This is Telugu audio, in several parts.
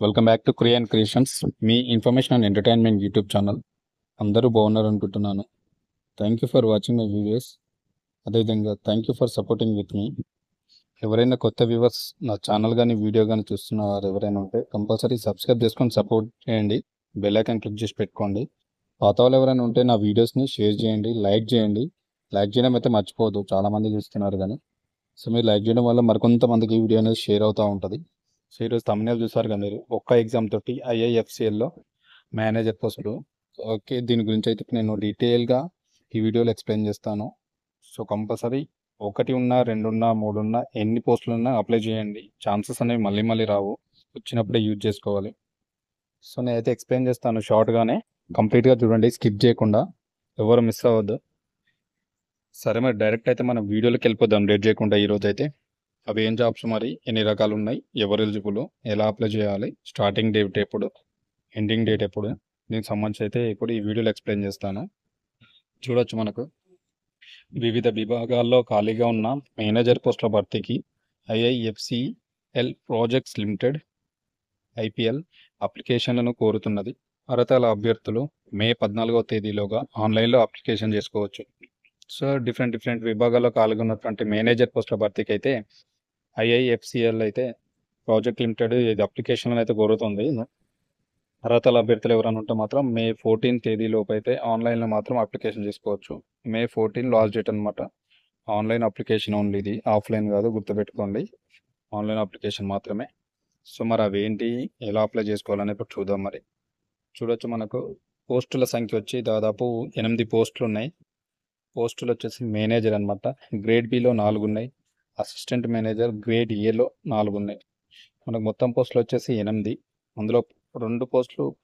Welcome back to Kriyan Creations, మీ information and entertainment YouTube channel. అందరూ బాగున్నారు అనుకుంటున్నాను. Thank you for watching my videos. అదేవిధంగా thank you for supporting with me. ఎవరైనా కొత్త వ్యూవర్స్ నా ఛానల్ కానీ వీడియో కానీ చూస్తున్న వారు ఎవరైనా ఉంటే కంపల్సరీ సబ్స్క్రైబ్ చేసుకొని సపోర్ట్ చేయండి. బెల్ ఐకాన్ క్లిక్ చేసి పెట్టుకోండి. పాత వాళ్ళు ఎవరైనా ఉంటే నా వీడియోస్ని షేర్ చేయండి, లైక్ చేయండి. లైక్ చేయడం అయితే మర్చిపోవద్దు, చాలామంది చూస్తున్నారు కానీ. సో మీరు లైక్ చేయడం వల్ల మరికొంతమందికి వీడియో అనేది షేర్ అవుతూ ఉంటుంది. సో ఈరోజు తమ్మునేలు చూసారు కదా మీరు, ఒక్క ఎగ్జామ్ తోటి ఐఐఎఫ్సిఎల్లో మేనేజర్ పోస్టులు. ఓకే, దీని గురించి అయితే నేను డీటెయిల్గా ఈ వీడియోలో ఎక్స్ప్లెయిన్ చేస్తాను. సో కంపల్సరీ ఒకటి ఉన్నా, రెండున్నా, మూడున్నా, ఎన్ని పోస్టులు ఉన్నా అప్లై చేయండి. ఛాన్సెస్ అనేవి మళ్ళీ మళ్ళీ రావు, వచ్చినప్పుడే యూజ్ చేసుకోవాలి. సో నేనైతే ఎక్స్ప్లెయిన్ చేస్తాను షార్ట్గానే, కంప్లీట్గా చూడండి, స్కిప్ చేయకుండా, ఎవరు మిస్ అవ్వద్దు. సరే మరి డైరెక్ట్ అయితే మనం వీడియోలోకి వెళ్ళిపోదాం లేట్ చేయకుండా. ఈరోజు అయితే అవి ఏం జాబ్స్, మరి ఎన్ని రకాలు ఉన్నాయి, ఎవరు ఎలిజిబుల్, ఎలా అప్లై చేయాలి, స్టార్టింగ్ డేట్ ఎప్పుడు, ఎండింగ్ డేట్ ఎప్పుడు, దీనికి సంబంధించి అయితే ఇప్పుడు ఈ వీడియోలో ఎక్స్ప్లెయిన్ చేస్తాను. చూడొచ్చు, మనకు వివిధ విభాగాల్లో ఖాళీగా ఉన్న మేనేజర్ పోస్టుల భర్తీకి ఐఐఎఫ్సిఎల్ ప్రాజెక్ట్స్ లిమిటెడ్ ఐపీఎల్ అప్లికేషన్లను కోరుతున్నది. అర్హతల అభ్యర్థులు మే 14వ తేదీలోగా ఆన్లైన్లో అప్లికేషన్ చేసుకోవచ్చు. సో డిఫరెంట్ విభాగాల్లో ఖాళీగా ఉన్నటువంటి మేనేజర్ పోస్టుల భర్తీకి అయితే ఐఐఎఫ్సిఎల్ అయితే ప్రాజెక్ట్ లిమిటెడ్ ఇది అప్లికేషన్లను అయితే కోరుతుంది. అర్హతల అభ్యర్థులు ఎవరైనా ఉంటే మాత్రం మే 14 తేదీలోపు అయితే ఆన్లైన్లో మాత్రం అప్లికేషన్ చేసుకోవచ్చు. మే 14 లాస్ట్ డేట్ అనమాట. ఆన్లైన్ అప్లికేషన్ ఓన్లీ, ఇది ఆఫ్లైన్ కాదు, గుర్తుపెట్టుకోండి, ఆన్లైన్ అప్లికేషన్ మాత్రమే. సో మరి అవేంటి, ఎలా అప్లై చేసుకోవాలని ఇప్పుడు చూద్దాం. మరి చూడొచ్చు, మనకు పోస్టుల సంఖ్య వచ్చి దాదాపు 8 పోస్టులు ఉన్నాయి. పోస్టులు వచ్చేసి మేనేజర్ అనమాట, గ్రేడ్ బిలో 4 ఉన్నాయి. అసిస్టెంట్ మేనేజర్ గ్రేడ్ ఏలో 4 ఉన్నాయి. మనకు మొత్తం పోస్టులు వచ్చేసి 8. అందులో 2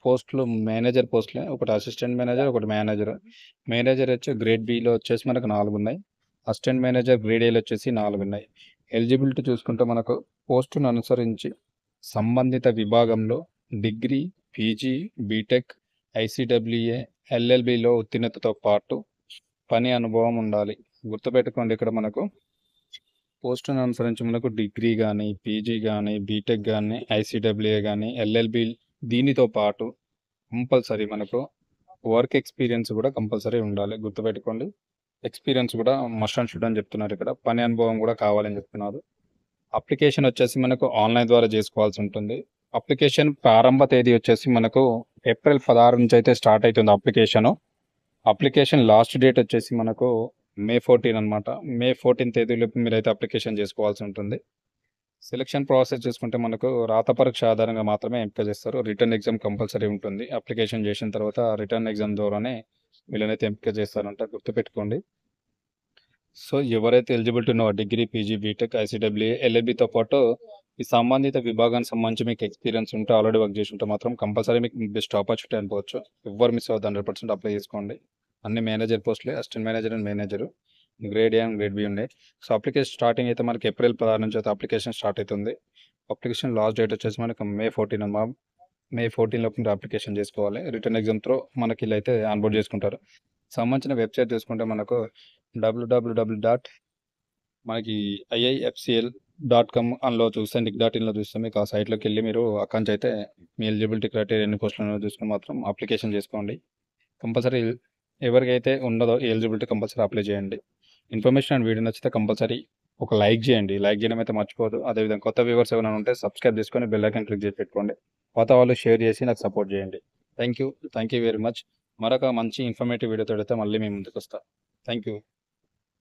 పోస్టులు మేనేజర్ పోస్టులే, ఒకటి అసిస్టెంట్ మేనేజర్, ఒకటి మేనేజర్. మేనేజర్ వచ్చి గ్రేడ్ బిలో వచ్చేసి మనకు 4 ఉన్నాయి. అసిస్టెంట్ మేనేజర్ గ్రేడ్ ఏలో వచ్చేసి 4 ఉన్నాయి. ఎలిజిబిలిటీ చూసుకుంటే మనకు పోస్టును అనుసరించి సంబంధిత విభాగంలో డిగ్రీ, పీజీ, బీటెక్, ఐసీడబ్ల్యూఏ, ఎల్ఎల్బిలో ఉత్తీర్ణతతో పాటు పని అనుభవం ఉండాలి. గుర్తుపెట్టుకోండి, ఇక్కడ మనకు పోస్టును అనుసరించి మనకు డిగ్రీ కానీ, పీజీ కానీ, బీటెక్ కానీ, ఐసీడబ్ల్యూఏ కానీ, ఎల్ఎల్బి, దీనితో పాటు కంపల్సరీ మనకు వర్క్ ఎక్స్పీరియన్స్ కూడా కంపల్సరీ ఉండాలి. గుర్తుపెట్టుకోండి, ఎక్స్పీరియన్స్ కూడా మస్ట్ అండ్ షుడ్ అని చెప్తున్నారు. ఇక్కడ పని అనుభవం కూడా కావాలని చెప్తున్నారు. అప్లికేషన్ వచ్చేసి మనకు ఆన్లైన్ ద్వారా చేసుకోవాల్సి ఉంటుంది. అప్లికేషన్ ప్రారంభ తేదీ వచ్చేసి మనకు ఏప్రిల్ 16 నుంచి అయితే స్టార్ట్ అవుతుంది అప్లికేషను. అప్లికేషన్ లాస్ట్ డేట్ వచ్చేసి మనకు మే 14 అనమాట. మే 14 తేదీలోపు మీరైతే అప్లికేషన్ చేసుకోవాల్సి ఉంటుంది. సెలక్షన్ ప్రాసెస్ చూసుకుంటే మనకు రాత పరీక్ష ఆధారంగా మాత్రమే ఎంపిక చేస్తారు. రిటర్న్ ఎగ్జామ్ కంపల్సరీ ఉంటుంది. అప్లికేషన్ చేసిన తర్వాత రిటర్న్ ఎగ్జామ్ ద్వారానే వీళ్ళనైతే ఎంపిక చేస్తారంట, గుర్తుపెట్టుకోండి. సో ఎవరైతే ఎలిజిబిలిటీ ఉన్నో డిగ్రీ, పీజీ, బీటెక్, ఐసీడబ్ల్యూఏ, ఎల్ఎల్బితో పాటు ఈ సంబంధిత విభాగానికి సంబంధించి మీకు ఎక్స్పీరియన్స్ ఉంటే, ఆల్రెడీ వర్క్ చేసి ఉంటే మాత్రం కంపల్సరీ మీకు బెస్ట్ ఆపర్చునిటీ అనుకోవచ్చు. ఎవరు మిస్ అవ్వద్దు, 100% అప్లై చేసుకోండి. అన్ని మేనేజర్ పోస్టులే, assistant manager and manager, grade A and grade B ఉన్నాయి. సో అప్లికేషన్ స్టార్టింగ్ అయితే మనకి ఏప్రిల్ 16 నుంచి అయితే అప్లికేషన్ స్టార్ట్ అవుతుంది. అప్లికేషన్ లాస్ట్ డేట్ వచ్చేసి మనకి మే 14 అన్నమాట. మే 14 లోపు మీరు అప్లికేషన్ చేసుకోవాలి. రిటర్న్ ఎగ్జామ్ త్రూ మనకి ఇలా అయితే ఆన్బోర్డ్ చేసుకుంటారు. సంబంధించిన వెబ్సైట్ చూసుకుంటే మనకు www. మనకి IIFCL.com అందులో చూస్తే nick.in చూస్తే మీకు ఆ సైట్లోకి వెళ్ళి మీరు అక్కడి నుంచి అయితే మీ ఎలిజిబిలిటీ క్రైటీరియా ఎన్ని పోస్టులు చూసుకుని మాత్రం అప్లికేషన్ చేసుకోండి. కంపల్సరీ ఎవరికైతే ఉన్నదో ఎలిజిబిలిటీ కంపల్సరీ అప్లై చేయండి. ఇన్ఫర్మేషన్ అండ్ వీడియో నచ్చితే కంపల్సరీ ఒక లైక్ చేయండి. లైక్ చేయడం అయితే మర్చిపోదు. అదేవిధంగా కొత్త వ్యూవర్స్ ఏమైనా ఉంటే సబ్స్క్రైబ్ చేసుకొని బెల్ ఐకాన్ క్లిక్ చేసి పెట్టుకోండి. కొత్త వాళ్ళు షేర్ చేసి నాకు సపోర్ట్ చేయండి. Thank you very much. మరొక మంచి ఇన్ఫర్మేటివ్ వీడియోతో అయితే మళ్ళీ మేము ముందుకు వస్తాం. Thank you.